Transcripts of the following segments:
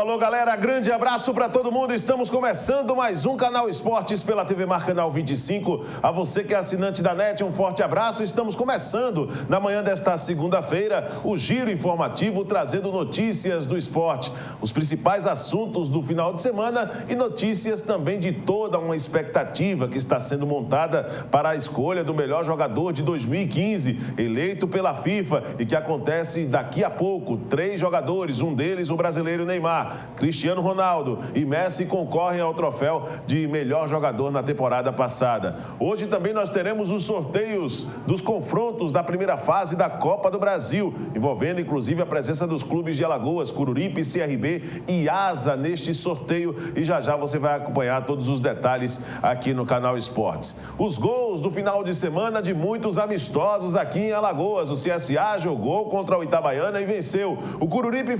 alô, galera, grande abraço para todo mundo. Estamos começando mais um Canal Esportes pela TV Mar Canal 25. A você que é assinante da NET, um forte abraço. Estamos começando na manhã desta segunda-feira o giro informativo trazendo notícias do esporte, os principais assuntos do final de semana e notícias também de toda uma expectativa que está sendo montada para a escolha do melhor jogador de 2015, eleito pela FIFA e que acontece daqui a pouco. 3 jogadores, um deles o brasileiro Neymar, Cristiano Ronaldo e Messi concorrem ao troféu de melhor jogador na temporada passada. Hoje também nós teremos os sorteios dos confrontos da primeira fase da Copa do Brasil, envolvendo inclusive a presença dos clubes de Alagoas, Coruripe, CRB e Asa neste sorteio. E já você vai acompanhar todos os detalhes aqui no Canal Esportes. Os gols do final de semana de muitos amistosos aqui em Alagoas. O CSA jogou contra o Itabaiana e venceu. O Coruripe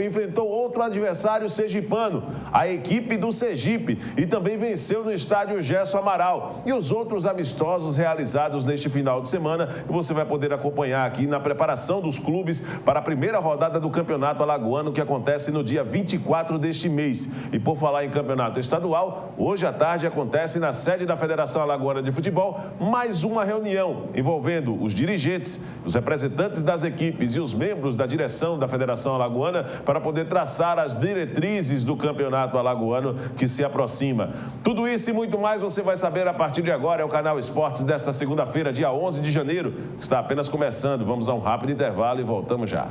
enfrentou outro adversário sergipano, a equipe do Sergipe, e também venceu no estádio Gerson Amaral. E os outros amistosos realizados neste final de semana, você vai poder acompanhar aqui na preparação dos clubes para a primeira rodada do Campeonato Alagoano, que acontece no dia 24 deste mês. E por falar em campeonato estadual, hoje à tarde acontece na sede da Federação Alagoana de Futebol mais uma reunião envolvendo os dirigentes, os representantes das equipes e os membros da direção da Federação Alagoana para poder traçar as diretrizes do Campeonato Alagoano que se aproxima. Tudo isso e muito mais você vai saber a partir de agora. É o Canal Esportes desta segunda-feira, dia 11 de janeiro, que está apenas começando. Vamos a um rápido intervalo e voltamos já.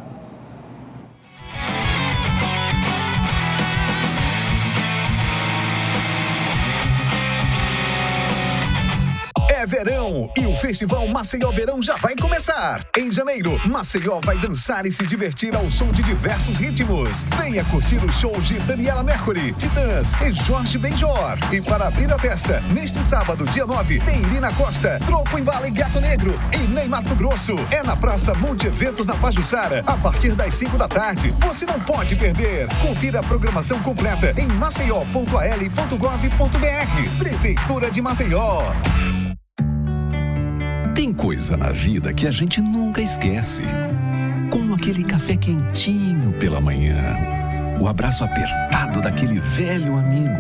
É verão e o Festival Maceió Verão já vai começar. Em janeiro, Maceió vai dançar e se divertir ao som de diversos ritmos. Venha curtir os shows de Daniela Mercury, Titãs e Jorge Benjor. E para abrir a festa, neste sábado, dia 9, tem Irina Costa, Troco Embala e Gato Negro e Ney Mato Grosso. É na Praça Multieventos na Pajuçara, a partir das 5 da tarde. Você não pode perder. Confira a programação completa em maceió.al.gov.br. Prefeitura de Maceió. Tem coisa na vida que a gente nunca esquece. Como aquele café quentinho pela manhã, o abraço apertado daquele velho amigo,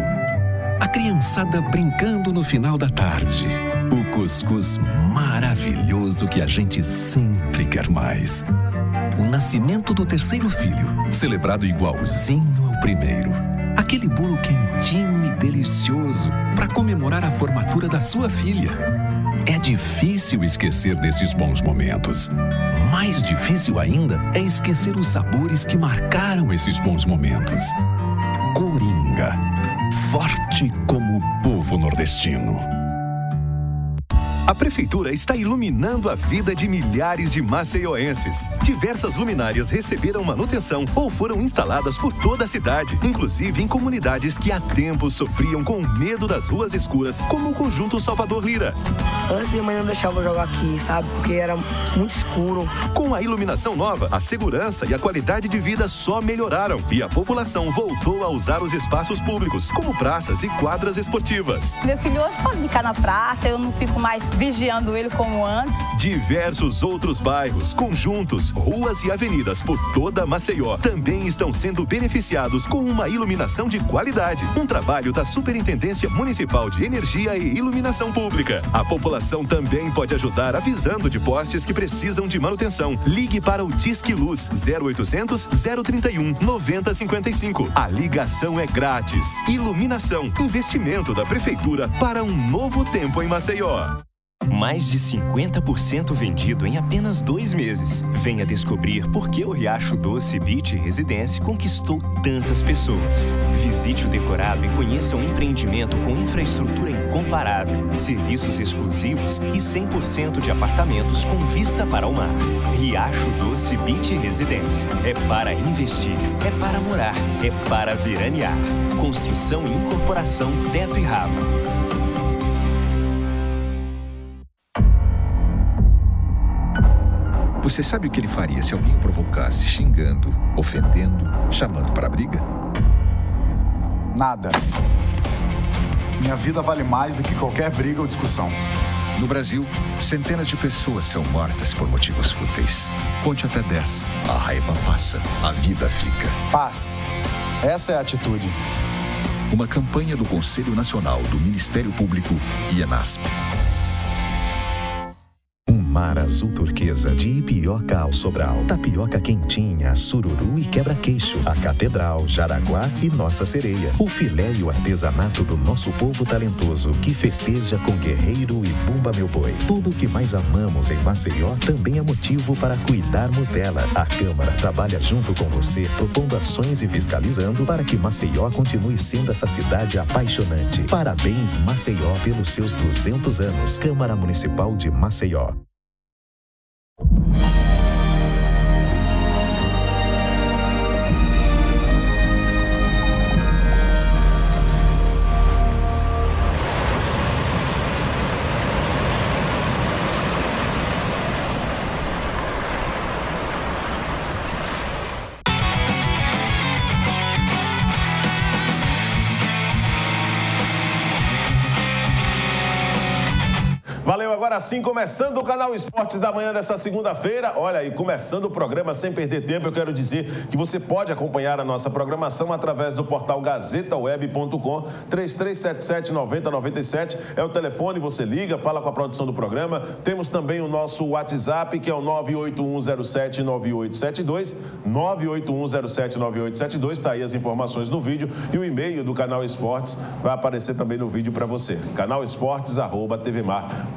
a criançada brincando no final da tarde, o cuscuz maravilhoso que a gente sempre quer mais. O nascimento do terceiro filho, celebrado igualzinho ao primeiro. Aquele bolo quentinho e delicioso para comemorar a formatura da sua filha. É difícil esquecer desses bons momentos. Mais difícil ainda é esquecer os sabores que marcaram esses bons momentos. Coringa, forte como o povo nordestino. A Prefeitura está iluminando a vida de milhares de maceioenses. Diversas luminárias receberam manutenção ou foram instaladas por toda a cidade, inclusive em comunidades que há tempos sofriam com o medo das ruas escuras, como o Conjunto Salvador Lira. Antes minha mãe não deixava eu jogar aqui, sabe? Porque era muito escuro. Com a iluminação nova, a segurança e a qualidade de vida só melhoraram e a população voltou a usar os espaços públicos, como praças e quadras esportivas. Meu filho hoje pode ficar na praça, eu não fico mais vigiando ele como antes. Diversos outros bairros, conjuntos, ruas e avenidas por toda Maceió também estão sendo beneficiados com uma iluminação de qualidade. Um trabalho da Superintendência Municipal de Energia e Iluminação Pública. A população também pode ajudar avisando de postes que precisam de manutenção. Ligue para o Disque Luz 0800 031 9055. A ligação é grátis. Iluminação, investimento da Prefeitura para um novo tempo em Maceió. Mais de 50% vendido em apenas 2 meses. Venha descobrir por que o Riacho Doce Beach Residência conquistou tantas pessoas. Visite o decorado e conheça um empreendimento com infraestrutura incomparável, serviços exclusivos e 100% de apartamentos com vista para o mar. Riacho Doce Beach Residência. É para investir, é para morar, é para veranear. Construção e incorporação Teto e Rava. Você sabe o que ele faria se alguém o provocasse xingando, ofendendo, chamando para a briga? Nada. Minha vida vale mais do que qualquer briga ou discussão. No Brasil, centenas de pessoas são mortas por motivos fúteis. Conte até 10. A raiva passa, a vida fica. Paz. Essa é a atitude. Uma campanha do Conselho Nacional do Ministério Público e ENASP. Mar azul turquesa de Ipioca ao Sobral, tapioca quentinha, sururu e quebra-queixo, a Catedral, Jaraguá e Nossa Sereia. O filé e o artesanato do nosso povo talentoso que festeja com Guerreiro e Bumba Meu Boi. Tudo o que mais amamos em Maceió também é motivo para cuidarmos dela. A Câmara trabalha junto com você, propondo ações e fiscalizando para que Maceió continue sendo essa cidade apaixonante. Parabéns, Maceió, pelos seus 200 anos. Câmara Municipal de Maceió. Valeu, agora sim, começando o canal Esportes da Manhã desta segunda-feira. Olha aí, começando o programa sem perder tempo, eu quero dizer que você pode acompanhar a nossa programação através do portal gazetaweb.com, 3377-9097, é o telefone, você liga, fala com a produção do programa. Temos também o nosso WhatsApp, que é o 981079872, 981079872, está aí as informações no vídeo, e o e-mail do canal Esportes vai aparecer também no vídeo para você, canalesportes@tvmar.tv.br,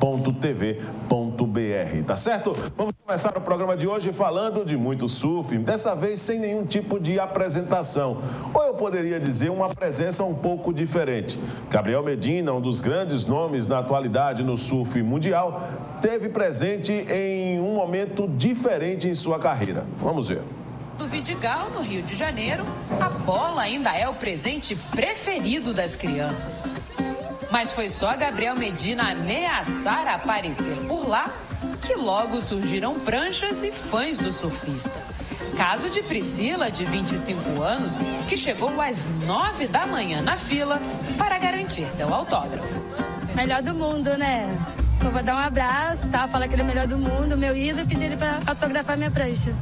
tá certo? Vamos começar o programa de hoje falando de muito surf, dessa vez sem nenhum tipo de apresentação, ou eu poderia dizer uma presença um pouco diferente. Gabriel Medina, um dos grandes nomes na atualidade no surf mundial, teve presente em um momento diferente em sua carreira. Vamos ver. Do Vidigal, no Rio de Janeiro, a bola ainda é o presente preferido das crianças. Mas foi só Gabriel Medina ameaçar aparecer por lá que logo surgiram pranchas e fãs do surfista. Caso de Priscila, de 25 anos, que chegou às 9 da manhã na fila para garantir seu autógrafo. Melhor do mundo, né? Eu vou dar um abraço, tá? Falar que ele é o melhor do mundo, meu ídolo, e pedir ele para autografar minha prancha.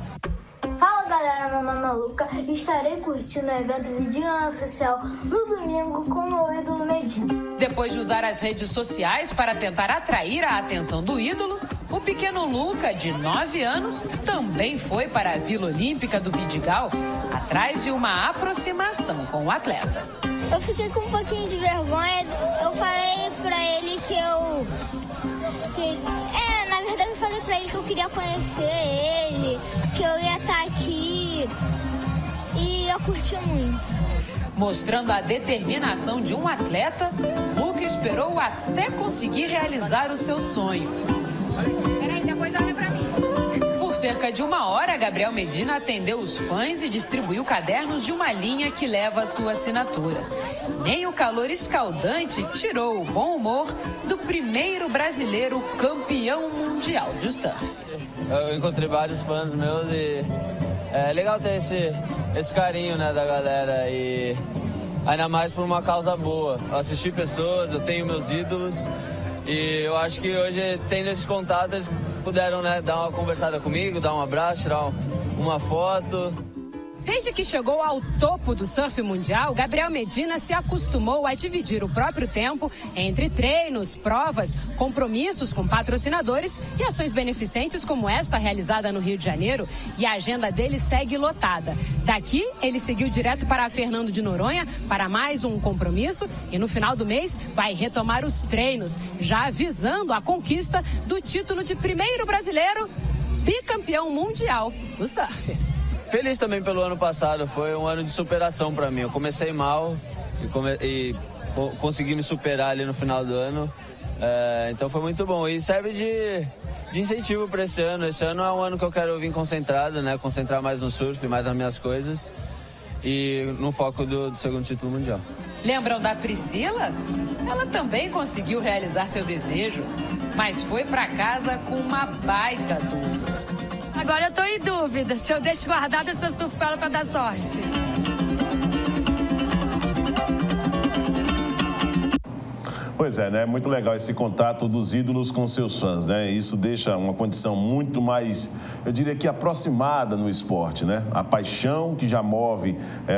Fala galera, meu nome é Luca e estarei curtindo o evento Vidinho Oficial no domingo com o meu ídolo Medina. Depois de usar as redes sociais para tentar atrair a atenção do ídolo, o pequeno Luca, de 9 anos, também foi para a Vila Olímpica do Vidigal, atrás de uma aproximação com o atleta. Eu fiquei com um pouquinho de vergonha, eu falei pra ele na verdade eu falei pra ele que eu queria conhecer ele, que eu ia estar aqui e eu curti muito. Mostrando a determinação de um atleta, Luca esperou até conseguir realizar o seu sonho. Peraí, depois olha pra mim. Por cerca de 1 hora, Gabriel Medina atendeu os fãs e distribuiu cadernos de uma linha que leva a sua assinatura. Nem o calor escaldante tirou o bom humor do primeiro brasileiro campeão mundial de surf. Eu encontrei vários fãs meus e é legal ter esse carinho, né, da galera, e ainda mais por uma causa boa. Eu assisti pessoas, eu tenho meus ídolos e eu acho que hoje, tendo esse contato, eles puderam, né, dar uma conversada comigo, dar um abraço, tirar uma foto. Desde que chegou ao topo do surf mundial, Gabriel Medina se acostumou a dividir o próprio tempo entre treinos, provas, compromissos com patrocinadores e ações beneficentes como esta realizada no Rio de Janeiro, e a agenda dele segue lotada. Daqui, ele seguiu direto para Fernando de Noronha para mais um compromisso e no final do mês vai retomar os treinos, já visando a conquista do título de primeiro brasileiro bicampeão mundial do surf. Feliz também pelo ano passado, foi um ano de superação para mim. Eu comecei mal e consegui me superar ali no final do ano, então foi muito bom. E serve de incentivo para esse ano. Esse ano é um ano que eu quero vir concentrado, né? Concentrar mais no surf, mais nas minhas coisas e no foco do segundo título mundial. Lembram da Priscila? Ela também conseguiu realizar seu desejo, mas foi para casa com uma baita dúvida. Agora eu tô em dúvida se eu deixo guardada essa surf com ela pra dar sorte. Pois é, né? Muito legal esse contato dos ídolos com seus fãs, né? Isso deixa uma condição muito mais, eu diria que aproximada no esporte, né? A paixão que já move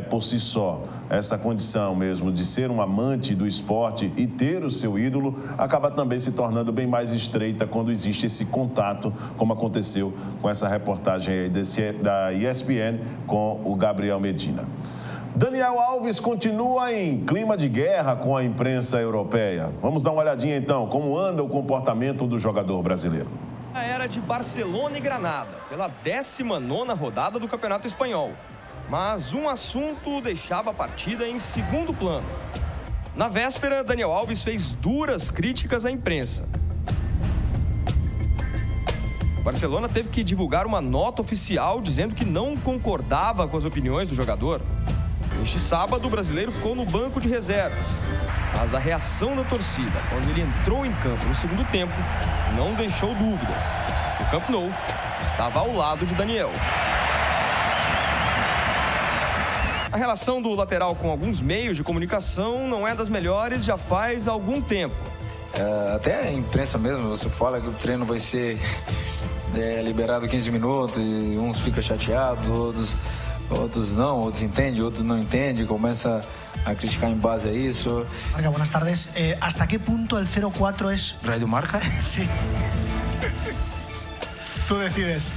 por si só, essa condição mesmo de ser um amante do esporte e ter o seu ídolo, acaba também se tornando bem mais estreita quando existe esse contato, como aconteceu com essa reportagem aí da ESPN com o Gabriel Medina. Daniel Alves continua em clima de guerra com a imprensa europeia. Vamos dar uma olhadinha então, como anda o comportamento do jogador brasileiro. A era de Barcelona e Granada, pela 19ª rodada do Campeonato Espanhol. Mas um assunto deixava a partida em segundo plano. Na véspera, Daniel Alves fez duras críticas à imprensa. O Barcelona teve que divulgar uma nota oficial dizendo que não concordava com as opiniões do jogador. Neste sábado, o brasileiro ficou no banco de reservas. Mas a reação da torcida, quando ele entrou em campo no segundo tempo, não deixou dúvidas. O Camp Nou estava ao lado de Daniel. A relação do lateral com alguns meios de comunicação não é das melhores já faz algum tempo. Até a imprensa mesmo, você fala que o treino vai ser liberado 15 minutos e uns ficam chateados, outros não, outros entendem, outros não entendem, começa a criticar em base a isso. Marca, buenas tardes. ¿Hasta qué punto el 04 es... Radio Marca? Sí. Tú decides.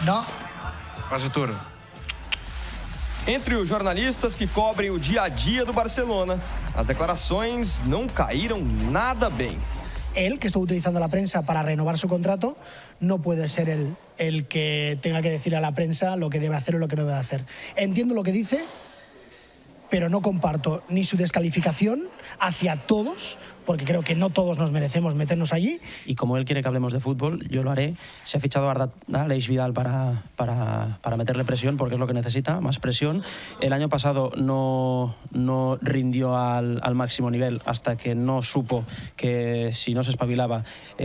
No. Quase tudo. Entre os jornalistas que cobrem o dia a dia do Barcelona, as declarações não caíram nada bem. Él, que estuvo utilizando la prensa para renovar su contrato, no puede ser el que tenga que decir a la prensa lo que debe hacer o lo que no debe hacer. Entiendo lo que dice, pero no comparto ni su descalificación hacia todos, porque creo que no todos nos merecemos meternos allí. Y como él quiere que hablemos de fútbol, yo lo haré. Se ha fichado a Aleix Vidal para meterle presión, porque es lo que necesita, más presión. El año pasado no rindió al máximo nivel hasta que no supo que si no se espabilaba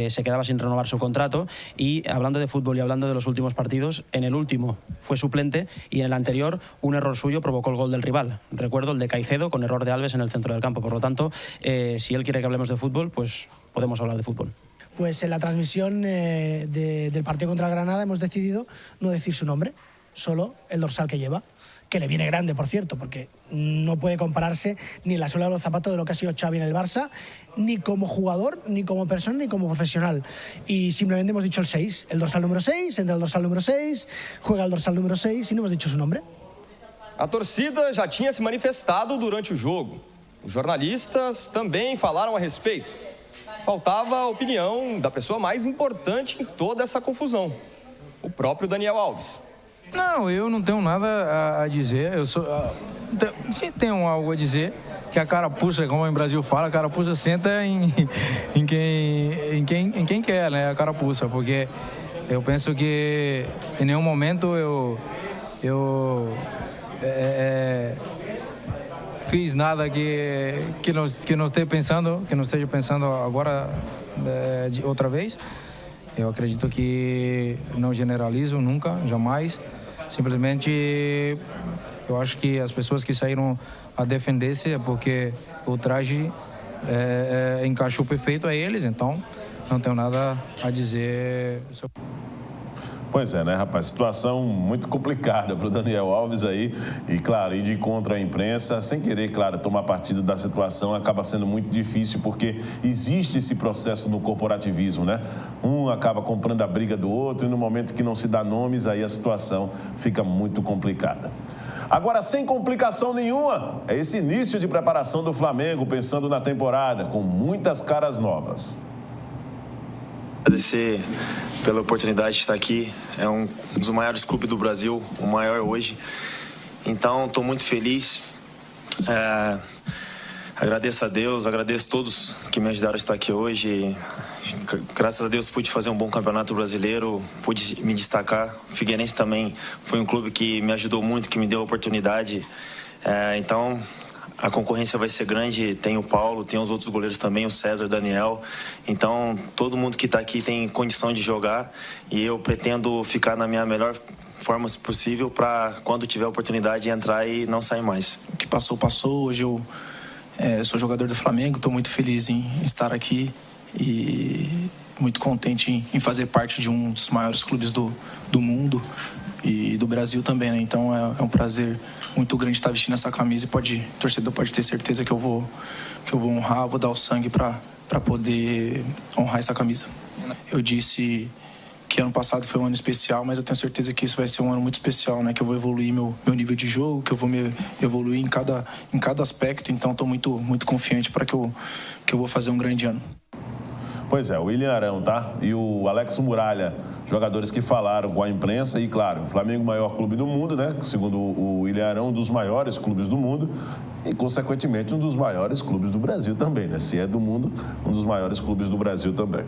se quedaba sin renovar su contrato. Y hablando de fútbol y hablando de los últimos partidos, en el último fue suplente y en el anterior un error suyo provocó el gol del rival. Recuerdo el de Caicedo con error de Alves en el centro del campo. Por lo tanto, si él quiere que hablemos de fútbol, pues podemos hablar de fútbol. Pues en la transmisión del partido contra Granada hemos decidido no decir su nombre, solo el dorsal que lleva, que le viene grande, por cierto, porque no puede compararse ni en la suela de los zapatos de lo que ha sido Xavi en el Barça, ni como jugador, ni como persona, ni como profesional. Y simplemente hemos dicho el 6, el dorsal número 6, entra el dorsal número 6, juega el dorsal número 6 y no hemos dicho su nombre. A torcida já tinha se manifestado durante o jogo. Os jornalistas também falaram a respeito. Faltava a opinião da pessoa mais importante em toda essa confusão, o próprio Daniel Alves. Não, eu não tenho nada a dizer. Sim, tenho algo a dizer, que a carapuça, como em Brasil fala, a carapuça senta em quem quer, né? A carapuça, porque eu penso que em nenhum momento eu fiz nada que não esteja pensando agora de outra vez. Eu acredito que não generalizo nunca, jamais. Simplesmente eu acho que as pessoas que saíram a defender-se é porque o traje encaixou perfeito a eles, então não tenho nada a dizer sobre... Pois é, né, rapaz? Situação muito complicada para o Daniel Alves aí. E, claro, ir de contra a imprensa, sem querer, claro, tomar partido da situação, acaba sendo muito difícil, porque existe esse processo no corporativismo, né? Um acaba comprando a briga do outro e no momento que não se dá nomes, aí a situação fica muito complicada. Agora, sem complicação nenhuma, é esse início de preparação do Flamengo, pensando na temporada, com muitas caras novas. Agradecer pela oportunidade de estar aqui. É um dos maiores clubes do Brasil, o maior hoje. Então, estou muito feliz. Agradeço a Deus, agradeço a todos que me ajudaram a estar aqui hoje. Graças a Deus pude fazer um bom campeonato brasileiro, pude me destacar. Figueirense também foi um clube que me ajudou muito, que me deu a oportunidade. Então, a concorrência vai ser grande, tem o Paulo, tem os outros goleiros também, o César, o Daniel. Então, todo mundo que está aqui tem condição de jogar e eu pretendo ficar na minha melhor forma possível para, quando tiver oportunidade, entrar e não sair mais. O que passou, passou. Hoje eu sou jogador do Flamengo, estou muito feliz em estar aqui e muito contente em fazer parte de um dos maiores clubes do mundo e do Brasil também, né? Então é um prazer muito grande estar vestindo essa camisa e o torcedor pode ter certeza que eu vou honrar, vou dar o sangue para poder honrar essa camisa. Eu disse que ano passado foi um ano especial, mas eu tenho certeza que isso vai ser um ano muito especial, né? Que eu vou evoluir meu nível de jogo, que eu vou me evoluir em cada aspecto. Então estou muito confiante para que eu vou fazer um grande ano. Pois é, o William Arão, tá? E o Alex Muralha, jogadores que falaram com a imprensa. E, claro, o Flamengo, o maior clube do mundo, né? Segundo o William Arão, um dos maiores clubes do mundo. E, consequentemente, um dos maiores clubes do Brasil também, né? Se é do mundo, um dos maiores clubes do Brasil também.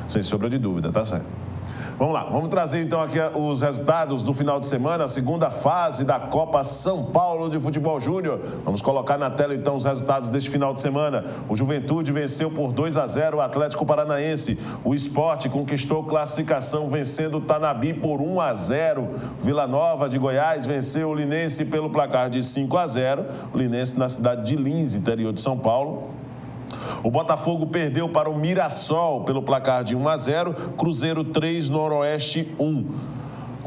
Sem sombra de dúvida, tá certo? Vamos lá, vamos trazer então aqui os resultados do final de semana, a segunda fase da Copa São Paulo de Futebol Júnior. Vamos colocar na tela então os resultados deste final de semana. O Juventude venceu por 2-0 o Atlético Paranaense. O Sport conquistou classificação vencendo o Tanabi por 1-0. Vila Nova de Goiás venceu o Linense pelo placar de 5-0. O Linense na cidade de Lins, interior de São Paulo. O Botafogo perdeu para o Mirassol pelo placar de 1-0, Cruzeiro 3, Noroeste 1.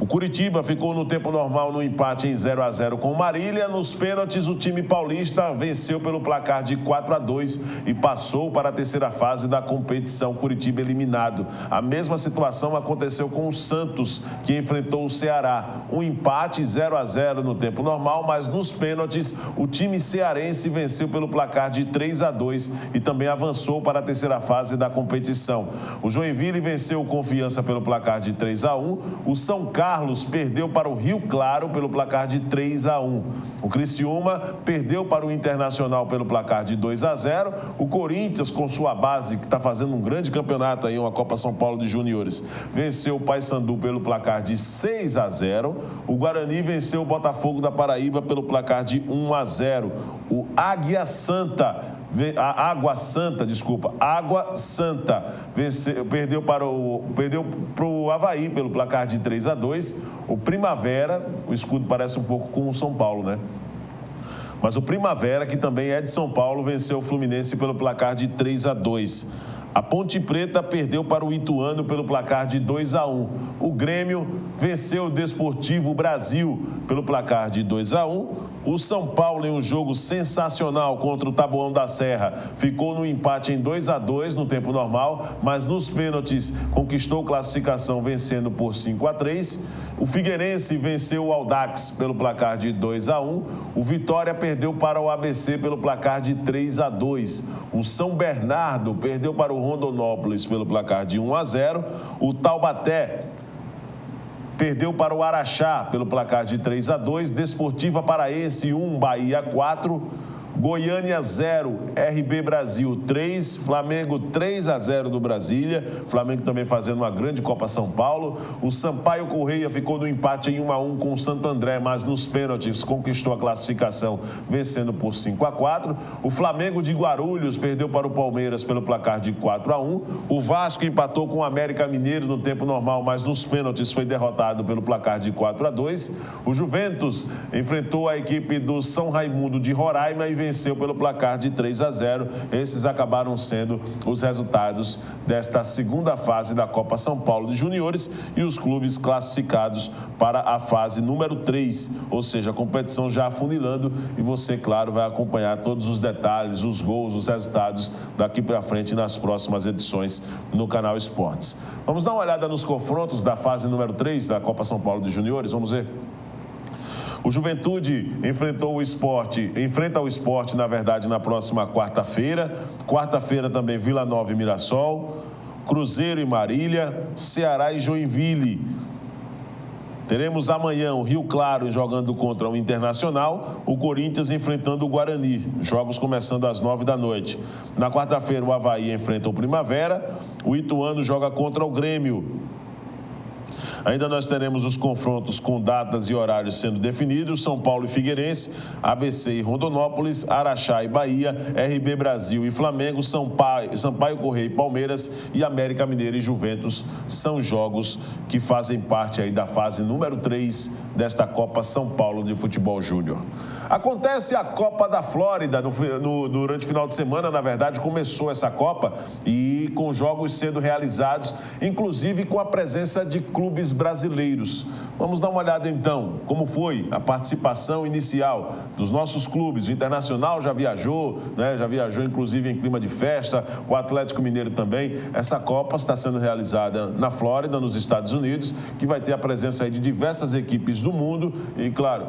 O Curitiba ficou no tempo normal no empate em 0-0 com o Marília. Nos pênaltis, o time paulista venceu pelo placar de 4-2 e passou para a terceira fase da competição. Curitiba eliminado. A mesma situação aconteceu com o Santos, que enfrentou o Ceará. Um empate 0-0 no tempo normal, mas nos pênaltis, o time cearense venceu pelo placar de 3-2 e também avançou para a terceira fase da competição. O Joinville venceu o Confiança pelo placar de 3-1. O São Carlos perdeu para o Rio Claro pelo placar de 3-1. O Criciúma perdeu para o Internacional pelo placar de 2-0. O Corinthians, com sua base, que está fazendo um grande campeonato aí, uma Copa São Paulo de Juniores, venceu o Paysandu pelo placar de 6-0. O Guarani venceu o Botafogo da Paraíba pelo placar de 1-0. O Água Santa perdeu para o Avaí pelo placar de 3-2. O Primavera, o escudo parece um pouco com o São Paulo, né? Mas o Primavera, que também é de São Paulo, venceu o Fluminense pelo placar de 3-2. A Ponte Preta perdeu para o Ituano pelo placar de 2-1. O Grêmio venceu o Desportivo Brasil pelo placar de 2-1. O São Paulo, em um jogo sensacional contra o Taboão da Serra, ficou no empate em 2-2 no tempo normal, mas nos pênaltis conquistou classificação vencendo por 5-3. O Figueirense venceu o Audax pelo placar de 2-1. O Vitória perdeu para o ABC pelo placar de 3-2. O São Bernardo perdeu para o Rondonópolis pelo placar de 1-0. O Taubaté perdeu para o Araxá pelo placar de 3-2. Desportiva Paraense 1, Bahia 4. Goiânia 0, RB Brasil 3, Flamengo 3-0 do Brasília. Flamengo também fazendo uma grande Copa São Paulo. O Sampaio Correia ficou no empate em 1-1 com o Santo André, mas nos pênaltis conquistou a classificação vencendo por 5-4. O Flamengo de Guarulhos perdeu para o Palmeiras pelo placar de 4-1. O Vasco empatou com o América Mineiro no tempo normal, mas nos pênaltis foi derrotado pelo placar de 4-2. O Juventus enfrentou a equipe do São Raimundo de Roraima e venceu pelo placar de 3-0. Esses acabaram sendo os resultados desta segunda fase da Copa São Paulo de Juniores e os clubes classificados para a fase número 3, ou seja, a competição já afunilando e você, claro, vai acompanhar todos os detalhes, os gols, os resultados daqui para frente nas próximas edições no Canal Esportes. Vamos dar uma olhada nos confrontos da fase número 3 da Copa São Paulo de Juniores, vamos ver. O Juventude enfrenta o Sport, na verdade, na próxima quarta-feira. Quarta-feira também Vila Nova e Mirassol, Cruzeiro e Marília, Ceará e Joinville. Teremos amanhã o Rio Claro jogando contra o Internacional, o Corinthians enfrentando o Guarani, jogos começando às 9 da noite. Na quarta-feira o Avaí enfrenta o Primavera, o Ituano joga contra o Grêmio. Ainda nós teremos os confrontos com datas e horários sendo definidos: São Paulo e Figueirense, ABC e Rondonópolis, Araxá e Bahia, RB Brasil e Flamengo, Sampaio Corrêa e Palmeiras e América Mineiro e Juventus. São jogos que fazem parte aí da fase número 3 desta Copa São Paulo de Futebol Júnior. Acontece a Copa da Flórida durante o final de semana. Na verdade, começou essa Copa e com jogos sendo realizados, inclusive com a presença de clubes brasileiros. Vamos dar uma olhada então como foi a participação inicial dos nossos clubes. O Internacional já viajou, né? Já viajou inclusive em clima de festa, o Atlético Mineiro também. Essa Copa está sendo realizada na Flórida, nos Estados Unidos, que vai ter a presença aí de diversas equipes do mundo e claro,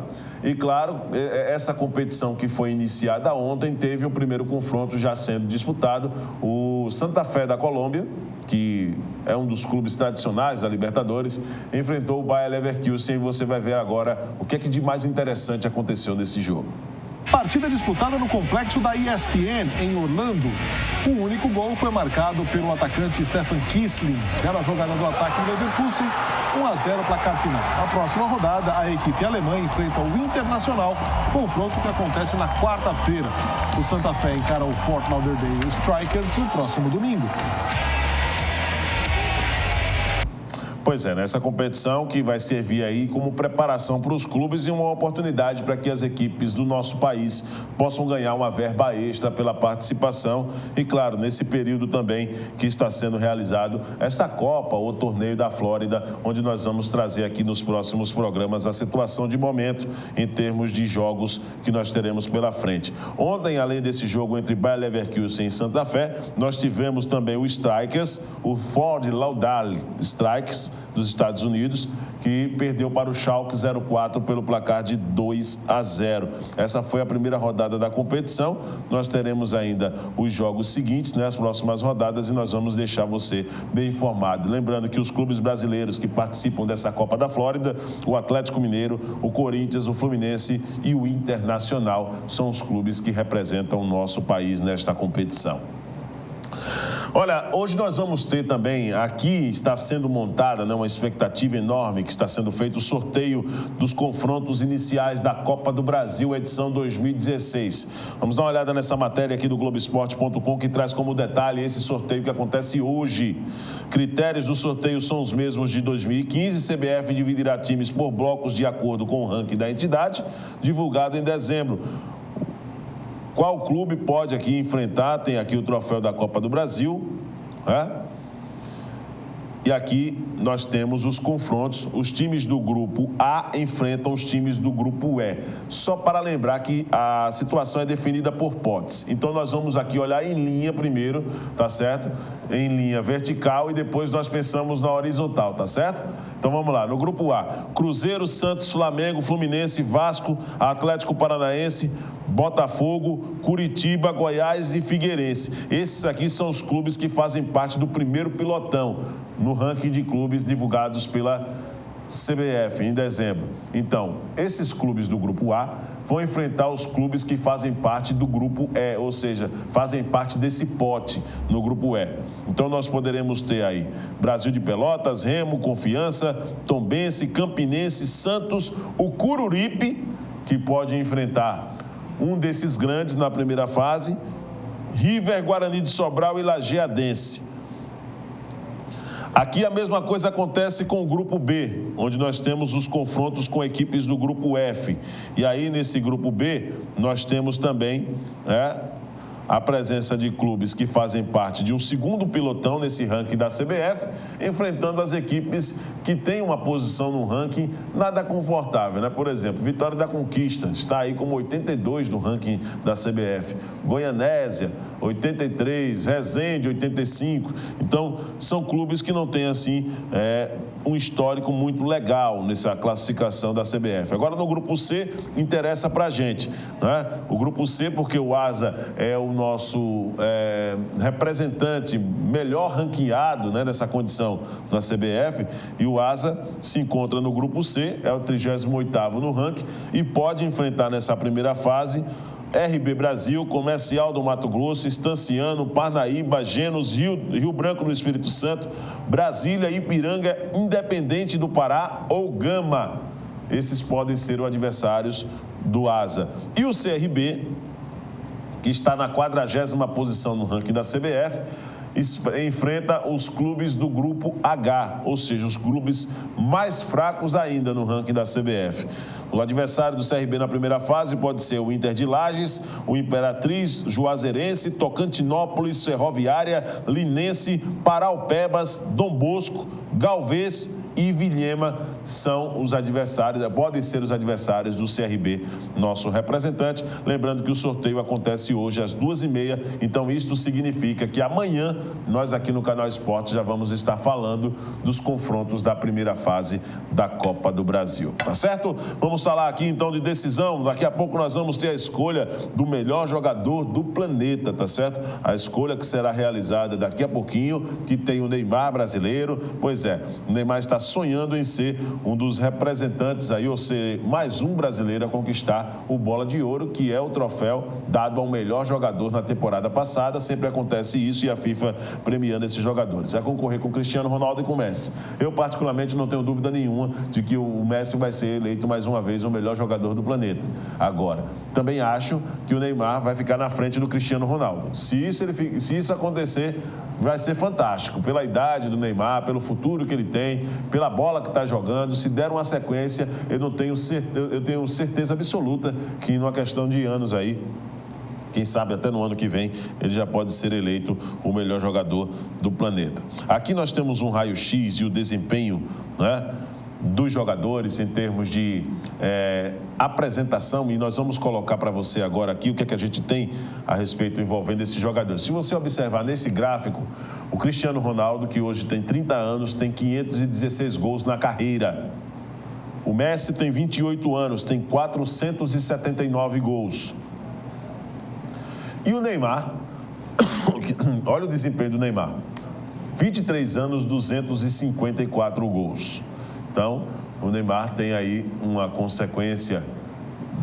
essa competição que foi iniciada ontem teve o primeiro confronto já sendo disputado. O Santa Fé da Colômbia, que é um dos clubes tradicionais da Libertadores, enfrentou o Bayer Leverkusen. E você vai ver agora o que é que de mais interessante aconteceu nesse jogo. Partida disputada no complexo da ESPN, em Orlando. O único gol foi marcado pelo atacante Stefan Kiesling. Era a jogada do ataque do Leverkusen, 1-0 placar final. Na próxima rodada, a equipe alemã enfrenta o Internacional, confronto que acontece na quarta-feira. O Santa Fé encara o Fort Lauderdale Strikers no próximo domingo. Pois é, nessa competição que vai servir aí como preparação para os clubes e uma oportunidade para que as equipes do nosso país possam ganhar uma verba extra pela participação e, claro, nesse período também que está sendo realizado esta Copa ou Torneio da Flórida, onde nós vamos trazer aqui nos próximos programas a situação de momento em termos de jogos que nós teremos pela frente. Ontem, além desse jogo entre Bayer Leverkusen e Santa Fé, nós tivemos também o Strikers, o Fort Lauderdale Strikers, dos Estados Unidos, que perdeu para o Schalke 04 pelo placar de 2-0. Essa foi a primeira rodada da competição. Nós teremos ainda os jogos seguintes, né, as próximas rodadas, e nós vamos deixar você bem informado. Lembrando que os clubes brasileiros que participam dessa Copa da Flórida, o Atlético Mineiro, o Corinthians, o Fluminense e o Internacional, são os clubes que representam o nosso país nesta competição. Olha, hoje nós vamos ter também, aqui está sendo montada, né, uma expectativa enorme que está sendo feito o sorteio dos confrontos iniciais da Copa do Brasil, edição 2016. Vamos dar uma olhada nessa matéria aqui do Globoesporte.com, que traz como detalhe esse sorteio que acontece hoje. Critérios do sorteio são os mesmos de 2015. CBF dividirá times por blocos de acordo com o ranking da entidade, divulgado em dezembro. Qual clube pode aqui enfrentar? Tem aqui o troféu da Copa do Brasil, né? E aqui nós temos os confrontos. Os times do grupo A enfrentam os times do grupo E. Só para lembrar que a situação é definida por potes. Então nós vamos aqui olhar em linha primeiro, tá certo? Em linha vertical e depois nós pensamos na horizontal, tá certo? Então vamos lá, no grupo A, Cruzeiro, Santos, Flamengo, Fluminense, Vasco, Atlético Paranaense, Botafogo, Curitiba, Goiás e Figueirense. Esses aqui são os clubes que fazem parte do primeiro pilotão no ranking de clubes divulgados pela CBF em dezembro. Então, esses clubes do grupo A vão enfrentar os clubes que fazem parte do grupo E, ou seja, fazem parte desse pote no grupo E. Então nós poderemos ter aí Brasil de Pelotas, Remo, Confiança, Tombense, Campinense, Santos, o Cururipe, que pode enfrentar um desses grandes na primeira fase, River, Guarani de Sobral e Lajeadense. Aqui a mesma coisa acontece com o grupo B, onde nós temos os confrontos com equipes do grupo F. E aí nesse grupo B nós temos também a presença de clubes que fazem parte de um segundo pilotão nesse ranking da CBF, enfrentando as equipes que têm uma posição no ranking nada confortável, né? Por exemplo, Vitória da Conquista está aí como 82 no ranking da CBF, Goianésia 83, Resende 85. Então, são clubes que não têm assim um histórico muito legal nessa classificação da CBF. Agora, no grupo C, interessa pra gente, né? O grupo C, porque o Asa é o nosso representante melhor ranqueado, né, nessa condição na CBF, e o Asa se encontra no grupo C, é o 38º no ranking, e pode enfrentar nessa primeira fase RB Brasil, Comercial do Mato Grosso, Estanciano, Parnaíba, Genos, Rio Branco do Espírito Santo, Brasília, Ipiranga, Independente do Pará ou Gama. Esses podem ser os adversários do Asa. E o CRB, que está na 40ª posição no ranking da CBF, enfrenta os clubes do grupo H, ou seja, os clubes mais fracos ainda no ranking da CBF. O adversário do CRB na primeira fase pode ser o Inter de Lages, o Imperatriz, Juazeirense, Tocantinópolis, Ferroviária, Linense, Paraupebas, Dom Bosco, Galvez e Vilhema são os adversários, podem ser os adversários do CRB, nosso representante. Lembrando que o sorteio acontece hoje às 2h30, então isto significa que amanhã nós aqui no Canal Esporte já vamos estar falando dos confrontos da primeira fase da Copa do Brasil, tá certo? Vamos falar aqui então de decisão, daqui a pouco nós vamos ter a escolha do melhor jogador do planeta, tá certo? A escolha que será realizada daqui a pouquinho, que tem o Neymar brasileiro, pois é, o Neymar está sonhando em ser um dos representantes aí, ou ser mais um brasileiro a conquistar o Bola de Ouro, que é o troféu dado ao melhor jogador na temporada passada. Sempre acontece isso e a FIFA premiando esses jogadores. Vai concorrer com o Cristiano Ronaldo e com o Messi. Eu, particularmente, não tenho dúvida nenhuma de que o Messi vai ser eleito mais uma vez o melhor jogador do planeta. Agora, também acho que o Neymar vai ficar na frente do Cristiano Ronaldo. Se isso acontecer, vai ser fantástico. Pela idade do Neymar, pelo futuro que ele tem, pela bola que está jogando, se der uma sequência, eu tenho certeza absoluta que numa questão de anos aí, quem sabe até no ano que vem, ele já pode ser eleito o melhor jogador do planeta. Aqui nós temos um raio-x e o desempenho, né, dos jogadores em termos de apresentação, e nós vamos colocar para você agora aqui o que é que a gente tem a respeito envolvendo esses jogadores. Se você observar nesse gráfico, o Cristiano Ronaldo, que hoje tem 30 anos, tem 516 gols na carreira. O Messi tem 28 anos, tem 479 gols. E o Neymar, olha o desempenho do Neymar, 23 anos, 254 gols. Então, o Neymar tem aí uma consequência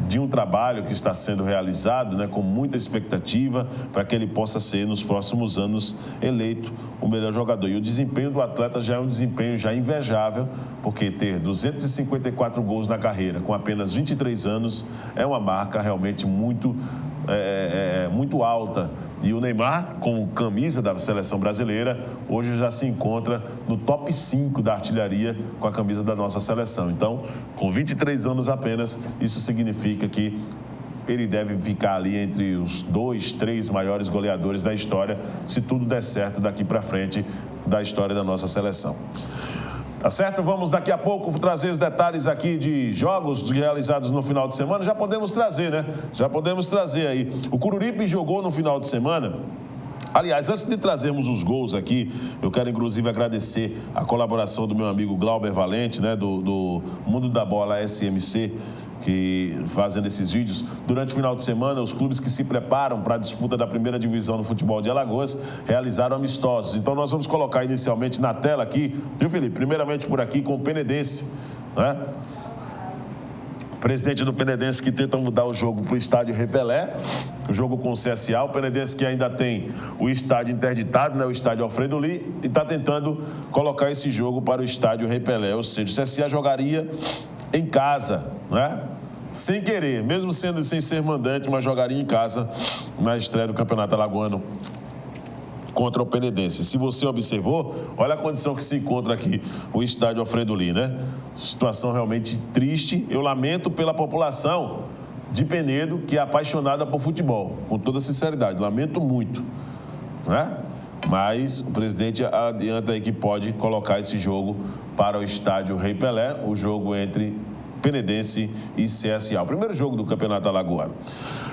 de um trabalho que está sendo realizado, né, com muita expectativa para que ele possa ser, nos próximos anos, eleito o melhor jogador. E o desempenho do atleta já é um desempenho já invejável, porque ter 254 gols na carreira com apenas 23 anos é uma marca realmente muito alta. E o Neymar, com camisa da seleção brasileira, hoje já se encontra no top 5 da artilharia com a camisa da nossa seleção. Então, com 23 anos apenas, isso significa que ele deve ficar ali entre os 2, 3 maiores goleadores da história, se tudo der certo daqui para frente da história da nossa seleção. Tá certo? Vamos daqui a pouco trazer os detalhes aqui de jogos realizados no final de semana. Já podemos trazer, né? Já podemos trazer aí. O Coruripe jogou no final de semana. Aliás, antes de trazermos os gols aqui, eu quero inclusive agradecer a colaboração do meu amigo Glauber Valente, né? Do Mundo da Bola SMC, que fazendo esses vídeos. Durante o final de semana, os clubes que se preparam para a disputa da primeira divisão no futebol de Alagoas realizaram amistosos. Então nós vamos colocar inicialmente na tela aqui, viu, Felipe? Primeiramente por aqui com o Penedense, né? Presidente do Penedense que tenta mudar o jogo para o estádio Repelé, o jogo com o CSA. O Penedense que ainda tem o estádio interditado, né, o estádio Alfredo Lee, e está tentando colocar esse jogo para o estádio Repelé. Ou seja, o CSA jogaria em casa, né? Sem querer, mesmo sendo sem ser mandante, mas jogaria em casa na estreia do Campeonato Alagoano contra o Penedense. Se você observou, olha a condição que se encontra aqui o estádio Alfredo Lee, né? Situação realmente triste. Eu lamento pela população de Penedo, que é apaixonada por futebol, com toda sinceridade, lamento muito, né? Mas o presidente adianta aí que pode colocar esse jogo para o estádio Rei Pelé, o jogo entre Penedense e CSA, o primeiro jogo do Campeonato Alagoano.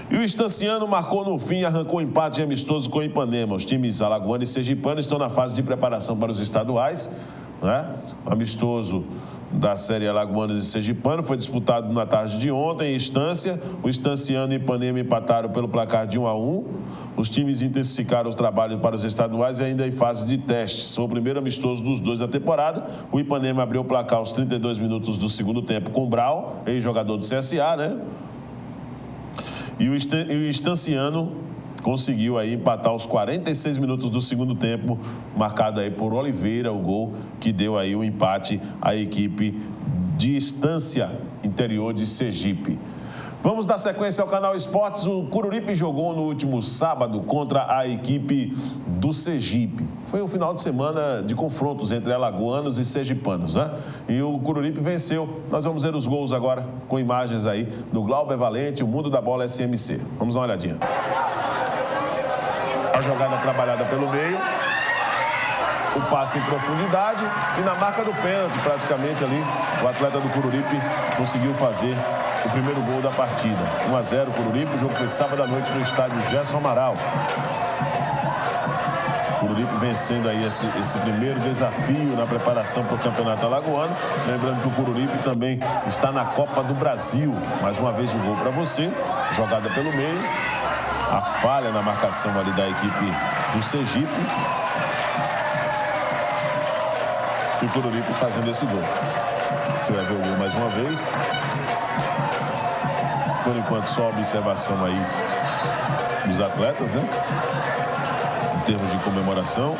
E o Estanciano marcou no fim e arrancou empate amistoso com o Ipanema. Os times alagoano e sergipano estão na fase de preparação para os estaduais, né? O amistoso da série Alagoanos e Sergipano foi disputado na tarde de ontem em Estância. O Estanciano e Ipanema empataram pelo placar de 1-1. Os times intensificaram os trabalhos para os estaduais e ainda em fase de testes. Foi o primeiro amistoso dos dois da temporada. O Ipanema abriu o placar aos 32 minutos do segundo tempo com o Brau, ex-jogador do CSA, né? E o Estanciano conseguiu aí empatar aos 46 minutos do segundo tempo, marcado aí por Oliveira, o gol que deu aí o empate à equipe de Estância, interior de Sergipe. Vamos dar sequência ao Canal Esportes. O Coruripe jogou no último sábado contra a equipe do Sergipe. Foi um final de semana de confrontos entre alagoanos e sergipanos, né? E o Coruripe venceu. Nós vamos ver os gols agora com imagens aí do Glauber Valente, o Mundo da Bola SMC. Vamos dar uma olhadinha. A jogada trabalhada pelo meio, o passe em profundidade e na marca do pênalti, praticamente ali, o atleta do Coruripe conseguiu fazer o primeiro gol da partida. 1-0 Coruripe, o jogo foi sábado à noite no estádio Gerson Amaral. Coruripe vencendo aí esse primeiro desafio na preparação para o Campeonato Alagoano. Lembrando que o Coruripe também está na Copa do Brasil. Mais uma vez o gol para você, jogada pelo meio. A falha na marcação ali da equipe do Sergipe. E o Coruripe fazendo esse gol. Você vai ver o gol mais uma vez. Por enquanto, só observação aí dos atletas, né? Em termos de comemoração.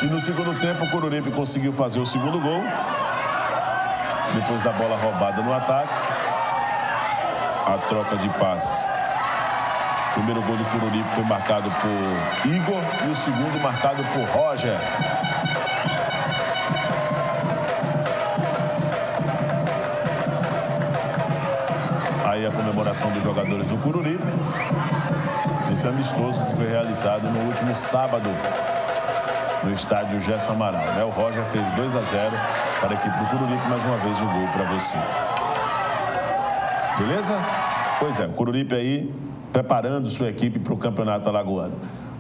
E no segundo tempo, o Coruripe conseguiu fazer o segundo gol. Depois da bola roubada no ataque. A troca de passes. O primeiro gol do Coruripe foi marcado por Igor e o segundo marcado por Roger. Aí a comemoração dos jogadores do Coruripe. Esse amistoso que foi realizado no último sábado no estádio Gerson Amaral, né? O Roger fez 2-0 para a equipe do Coruripe. Mais uma vez o gol para você. Beleza? Pois é, o Coruripe aí preparando sua equipe para o Campeonato Alagoano.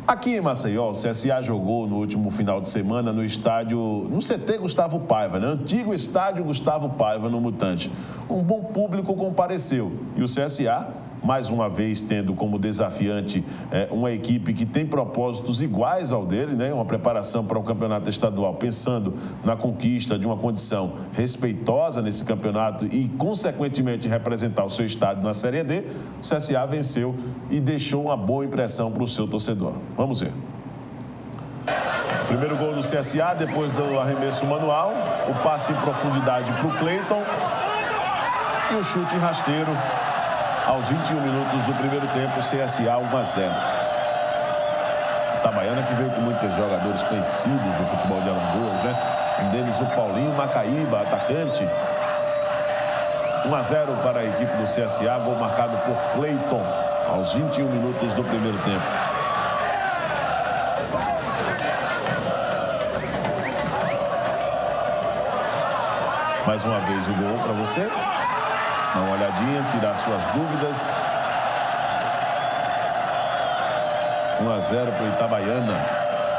Aqui em Maceió, o CSA jogou no último final de semana no CT Gustavo Paiva, né? Antigo estádio Gustavo Paiva, no Mutante. Um bom público compareceu e o CSA, mais uma vez tendo como desafiante uma equipe que tem propósitos iguais ao dele, né? Uma preparação para o campeonato estadual, pensando na conquista de uma condição respeitosa nesse campeonato e, consequentemente, representar o seu estado na Série D. O CSA venceu e deixou uma boa impressão para o seu torcedor. Vamos ver. Primeiro gol do CSA, depois do arremesso manual, o passe em profundidade para o Cleiton e o chute rasteiro. Aos 21 minutos do primeiro tempo, CSA 1-0. Itabaiana que veio com muitos jogadores conhecidos do futebol de Alagoas, né? Um deles o Paulinho Macaíba, atacante. 1-0 para a equipe do CSA, gol marcado por Cleiton, aos 21 minutos do primeiro tempo. Mais uma vez o gol para você. Dá uma olhadinha, tirar suas dúvidas. 1-0 para o Itabaiana.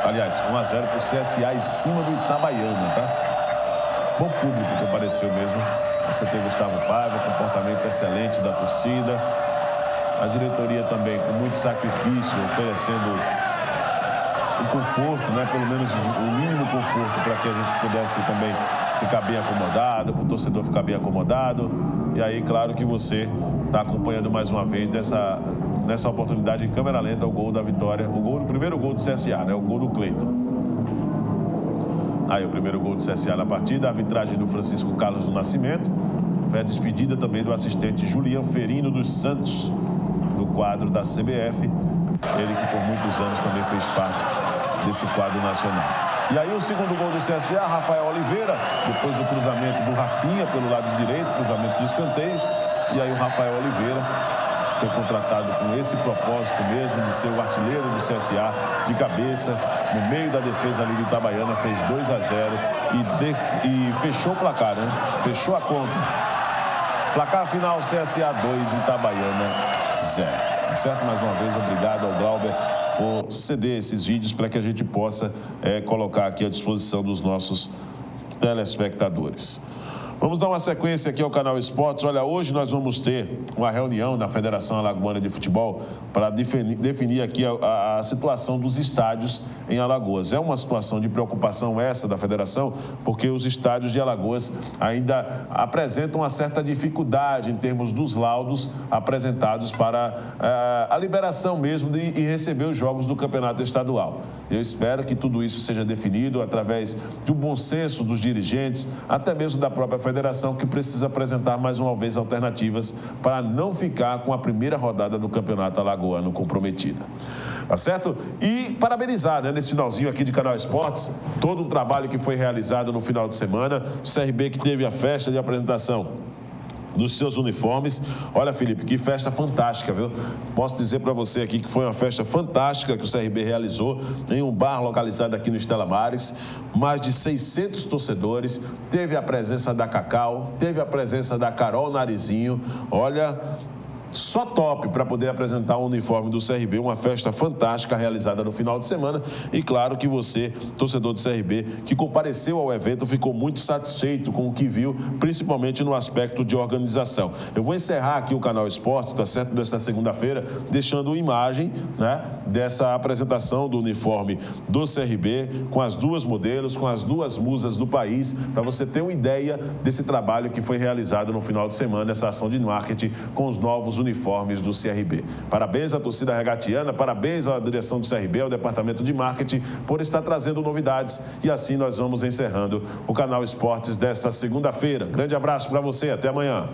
Aliás, 1-0 para o CSA em cima do Itabaiana, tá? Bom público que apareceu mesmo. Você tem Gustavo Paiva, comportamento excelente da torcida. A diretoria também com muito sacrifício, oferecendo o conforto, né? Pelo menos o mínimo conforto para que a gente pudesse também ficar bem acomodado, para o torcedor ficar bem acomodado. E aí, claro que você está acompanhando mais uma vez nessa oportunidade em câmera lenta o gol da vitória, o primeiro gol do CSA, né? O gol do Cleiton. Aí o primeiro gol do CSA na partida, a arbitragem do Francisco Carlos do Nascimento. Foi a despedida também do assistente Julian Ferino dos Santos, do quadro da CBF. Ele que por muitos anos também fez parte desse quadro nacional. E aí o segundo gol do CSA, Rafael Oliveira, depois do cruzamento do Rafinha pelo lado direito, cruzamento de escanteio. E aí o Rafael Oliveira foi contratado com esse propósito mesmo, de ser o artilheiro do CSA, de cabeça, no meio da defesa ali do Itabaiana, fez 2-0 e fechou o placar, né? Fechou a conta. Placar final, CSA 2, Itabaiana 0. Tá certo? Mais uma vez, obrigado ao Glauber por ceder esses vídeos para que a gente possa colocar aqui à disposição dos nossos telespectadores. Vamos dar uma sequência aqui ao Canal Esportes. Olha, hoje nós vamos ter uma reunião na Federação Alagoana de Futebol para definir aqui a situação dos estádios em Alagoas. É uma situação de preocupação essa da Federação, porque os estádios de Alagoas ainda apresentam uma certa dificuldade em termos dos laudos apresentados para a liberação mesmo de receber os jogos do Campeonato Estadual. Eu espero que tudo isso seja definido através de um bom senso dos dirigentes, até mesmo da própria Federação, que precisa apresentar mais uma vez alternativas para não ficar com a primeira rodada do Campeonato Alagoano comprometida. Tá certo? E parabenizar, né, nesse finalzinho aqui de Canal Esportes, todo o trabalho que foi realizado no final de semana, o CRB que teve a festa de apresentação dos seus uniformes. Olha, Felipe, que festa fantástica, viu? Posso dizer para você aqui que foi uma festa fantástica que o CRB realizou em um bar localizado aqui no Estela Maris. Mais de 600 torcedores. Teve a presença da Cacau, teve a presença da Carol Narizinho. Olha, só top para poder apresentar o uniforme do CRB, uma festa fantástica realizada no final de semana. E claro que você, torcedor do CRB, que compareceu ao evento, ficou muito satisfeito com o que viu, principalmente no aspecto de organização. Eu vou encerrar aqui o Canal Esportes, tá certo, desta segunda-feira, deixando imagem, né, dessa apresentação do uniforme do CRB, com as duas modelos, com as duas musas do país, para você ter uma ideia desse trabalho que foi realizado no final de semana, essa ação de marketing com os novos uniformes do CRB. Parabéns à torcida regatiana, parabéns à direção do CRB, ao departamento de marketing, por estar trazendo novidades. E assim nós vamos encerrando o Canal Esportes desta segunda-feira. Grande abraço para você, até amanhã.